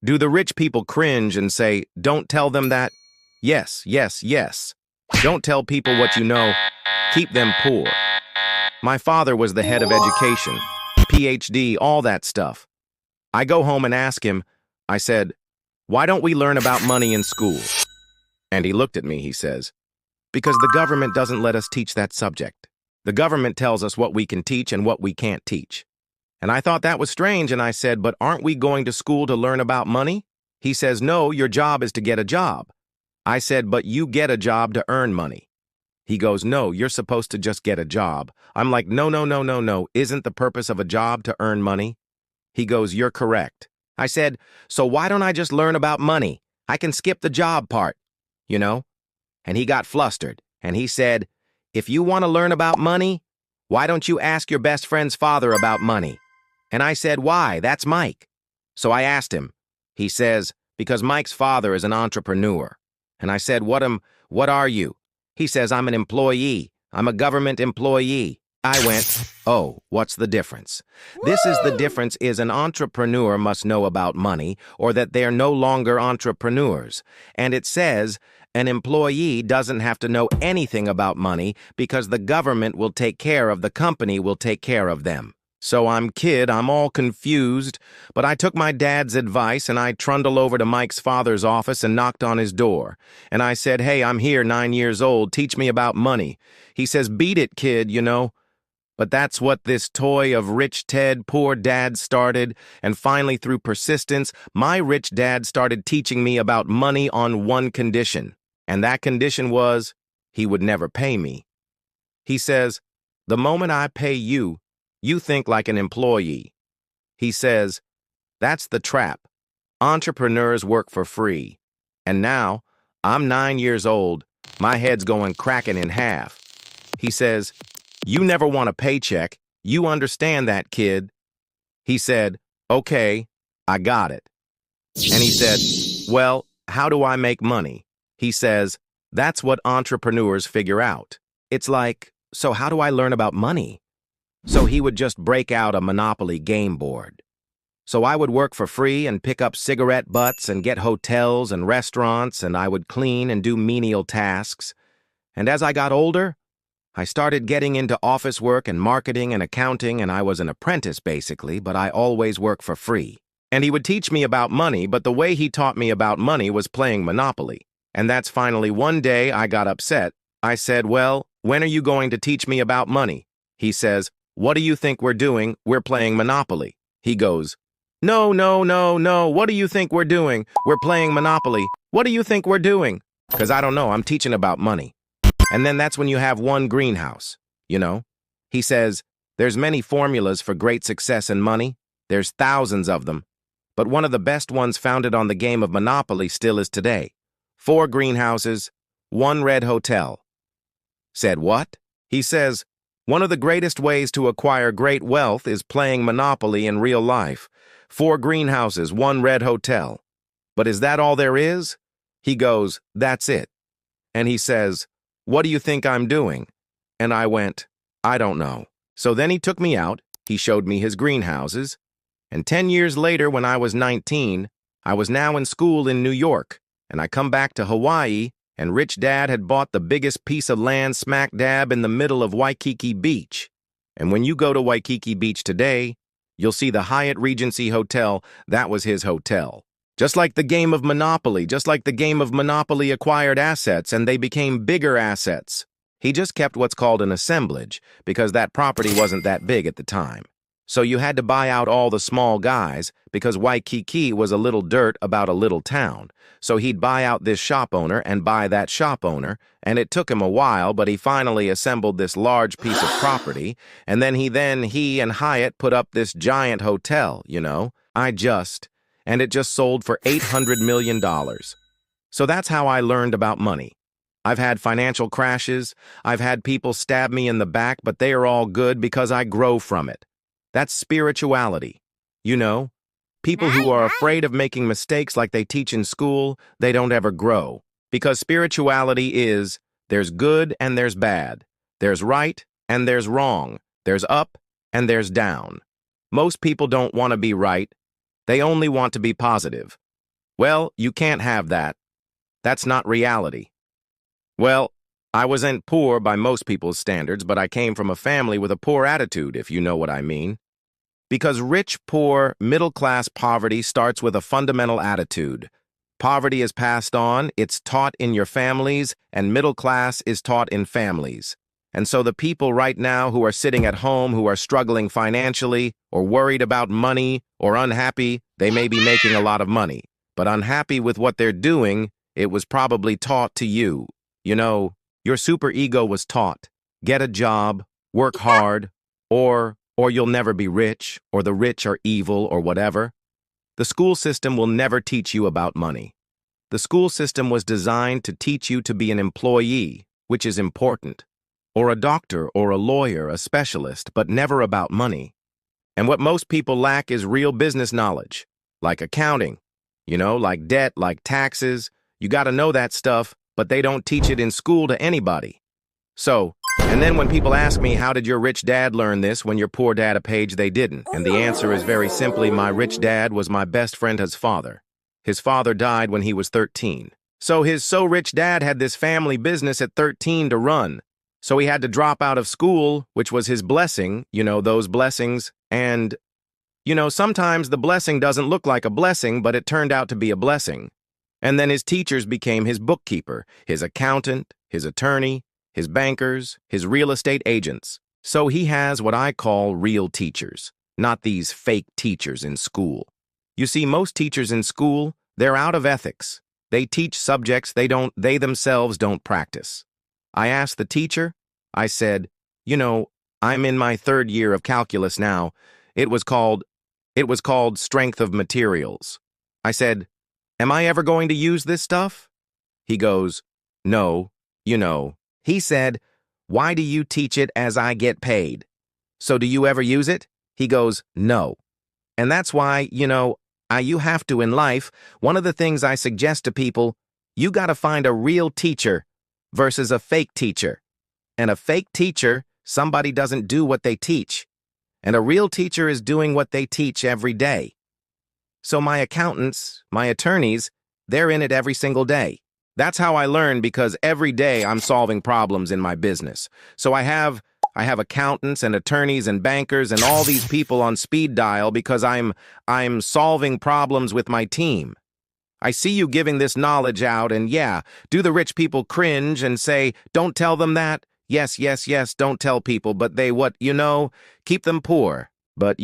Do the rich people cringe and say, "Don't tell them that"? Yes, yes, yes. Don't tell people what you know. Keep them poor. My father was the head of education, PhD, all that stuff. I go home and ask him, I said, "Why don't we learn about money in school?" And he looked at me, he says, "Because the government doesn't let us teach that subject. The government tells us what we can teach and what we can't teach." And I thought that was strange, and I said, "But aren't we going to school to learn about money?" He says, "No, your job is to get a job." I said, "But you get a job to earn money." He goes, "No, you're supposed to just get a job." I'm like, "No, no, no, no, no. Isn't the purpose of a job to earn money?" He goes, "You're correct." I said, "So why don't I just learn about money? I can skip the job part, you know?" And he got flustered, and he said, "If you want to learn about money, why don't you ask your best friend's father about money?" And I said, "Why? That's Mike." So I asked him. He says, "Because Mike's father is an entrepreneur." And I said, What are you?" He says, "I'm an employee. I'm a government employee." I went, "Oh, what's the difference?" This is the difference is an entrepreneur must know about money or that they're no longer entrepreneurs. And it says an employee doesn't have to know anything about money because the government will take care of the company will take care of them. So I'm all confused, but I took my dad's advice and I trundled over to Mike's father's office and knocked on his door. And I said, "Hey, I'm here, 9 years old, teach me about money." He says, "Beat it, kid, you know." But that's what this toy of rich Ted, poor dad started, and finally through persistence, my rich dad started teaching me about money on one condition. And that condition was, he would never pay me. He says, "The moment I pay you, you think like an employee." He says, "That's the trap. Entrepreneurs work for free." And now, I'm 9 years old, my head's going cracking in half. He says, "You never want a paycheck. You understand that, kid." He said, "Okay, I got it." And he said, "Well, how do I make money?" He says, "That's what entrepreneurs figure out." It's like, so how do I learn about money? So he would just break out a Monopoly game board. So I would work for free and pick up cigarette butts and get hotels and restaurants, and I would clean and do menial tasks. And as I got older, I started getting into office work and marketing and accounting, and I was an apprentice basically, but I always worked for free. And he would teach me about money, but the way he taught me about money was playing Monopoly. And that's finally one day I got upset. I said, "Well, when are you going to teach me about money?" He says, "What do you think we're doing? We're playing Monopoly." He goes, "No, no, no, no. What do you think we're doing? We're playing Monopoly. What do you think we're doing?" Because I don't know, I'm teaching about money. And then that's when you have one greenhouse, you know? He says, "There's many formulas for great success in money. There's thousands of them. But one of the best ones founded on the game of Monopoly still is today. 4 greenhouses, 1 red hotel." Said what? He says, "One of the greatest ways to acquire great wealth is playing Monopoly in real life. 4 greenhouses, 1 red hotel. But is that all there is?" He goes, "That's it." And he says, "What do you think I'm doing?" And I went, "I don't know." So then he took me out, he showed me his greenhouses, and 10 years later when I was 19, I was now in school in New York, and I come back to Hawaii, and Rich Dad had bought the biggest piece of land smack dab in the middle of Waikiki Beach. And when you go to Waikiki Beach today, you'll see the Hyatt Regency Hotel. That was his hotel. Just like the game of Monopoly, acquired assets and they became bigger assets. He just kept what's called an assemblage because that property wasn't that big at the time. So you had to buy out all the small guys because Waikiki was a little dirt about a little town. So he'd buy out this shop owner and buy that shop owner, and it took him a while, but he finally assembled this large piece of property, and then he and Hyatt put up this giant hotel, you know. And it just sold for $800 million. So that's how I learned about money. I've had financial crashes, I've had people stab me in the back, but they are all good because I grow from it. That's spirituality. You know, people who are afraid of making mistakes like they teach in school, they don't ever grow. Because spirituality is, there's good and there's bad. There's right and there's wrong. There's up and there's down. Most people don't want to be right. They only want to be positive. Well, you can't have that. That's not reality. Well, I wasn't poor by most people's standards, but I came from a family with a poor attitude, if you know what I mean. Because rich, poor, middle-class poverty starts with a fundamental attitude. Poverty is passed on, it's taught in your families, and middle class is taught in families. And so the people right now who are sitting at home, who are struggling financially, or worried about money, or unhappy, they may be making a lot of money, but unhappy with what they're doing, it was probably taught to you. You know, your superego was taught. Get a job, work hard, or you'll never be rich, or the rich are evil, or whatever. The school system will never teach you about money. The school system was designed to teach you to be an employee, which is important, or a doctor or a lawyer, a specialist, but never about money. And what most people lack is real business knowledge, like accounting, like debt, like taxes. You got to know that stuff, but they don't teach it in school to anybody. So, and then when people ask me, how did your rich dad learn this when your poor dad a page, they didn't. And the answer is very simply, my rich dad was my best friend's father. His father died when he was 13. So his so-rich dad had this family business at 13 to run. So he had to drop out of school, which was his blessing, those blessings. And, sometimes the blessing doesn't look like a blessing, but it turned out to be a blessing. And then his teachers became his bookkeeper, his accountant, his attorney, his bankers, his real estate agents. So he has what I call real teachers, not these fake teachers in school. You see, most teachers in school, they're out of ethics. They teach subjects they themselves don't practice. I asked the teacher, I said, I'm in my 3rd year of calculus now. It was called strength of materials. I said, am I ever going to use this stuff? He goes, no, He said, why do you teach it as I get paid? So do you ever use it? He goes, no. And that's why, you have to in life. One of the things I suggest to people, you got to find a real teacher versus a fake teacher. And a fake teacher, somebody doesn't do what they teach. And a real teacher is doing what they teach every day. So my accountants, my attorneys, they're in it every single day. That's how I learn, because every day I'm solving problems in my business. So I have accountants and attorneys and bankers and all these people on speed dial because I'm solving problems with my team. I see you giving this knowledge out, and yeah, do the rich people cringe and say, don't tell them that? Yes, don't tell people, but they keep them poor. But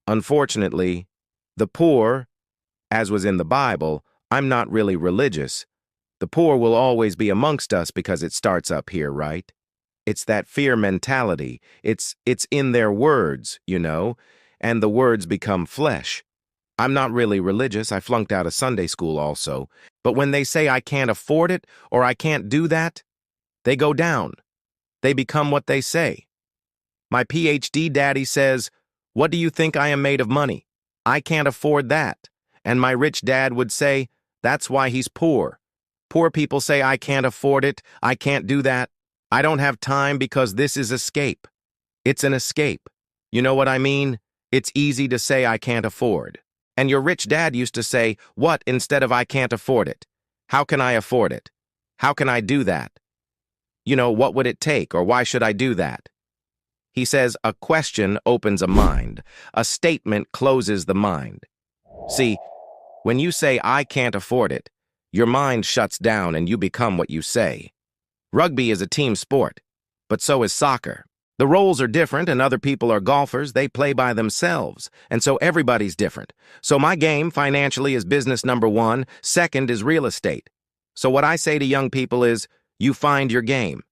unfortunately, the poor, as was in the Bible, I'm not really religious. The poor will always be amongst us because it starts up here, right? It's that fear mentality. It's in their words, and the words become flesh. I'm not really religious. I flunked out of Sunday school also. But when they say I can't afford it or I can't do that, they go down. They become what they say. My PhD daddy says, what do you think I am made of money? I can't afford that. And my rich dad would say, that's why he's poor. Poor people say, I can't afford it, I can't do that. I don't have time because this is escape. It's an escape. You know what I mean? It's easy to say I can't afford. And your rich dad used to say, what instead of I can't afford it? How can I afford it? How can I do that? What would it take, or why should I do that? He says, a question opens a mind. A statement closes the mind. See, when you say, I can't afford it, your mind shuts down and you become what you say. Rugby is a team sport, but so is soccer. The roles are different, and other people are golfers. They play by themselves, and so everybody's different. So my game financially is business number 1. Second is real estate. So what I say to young people is, you find your game.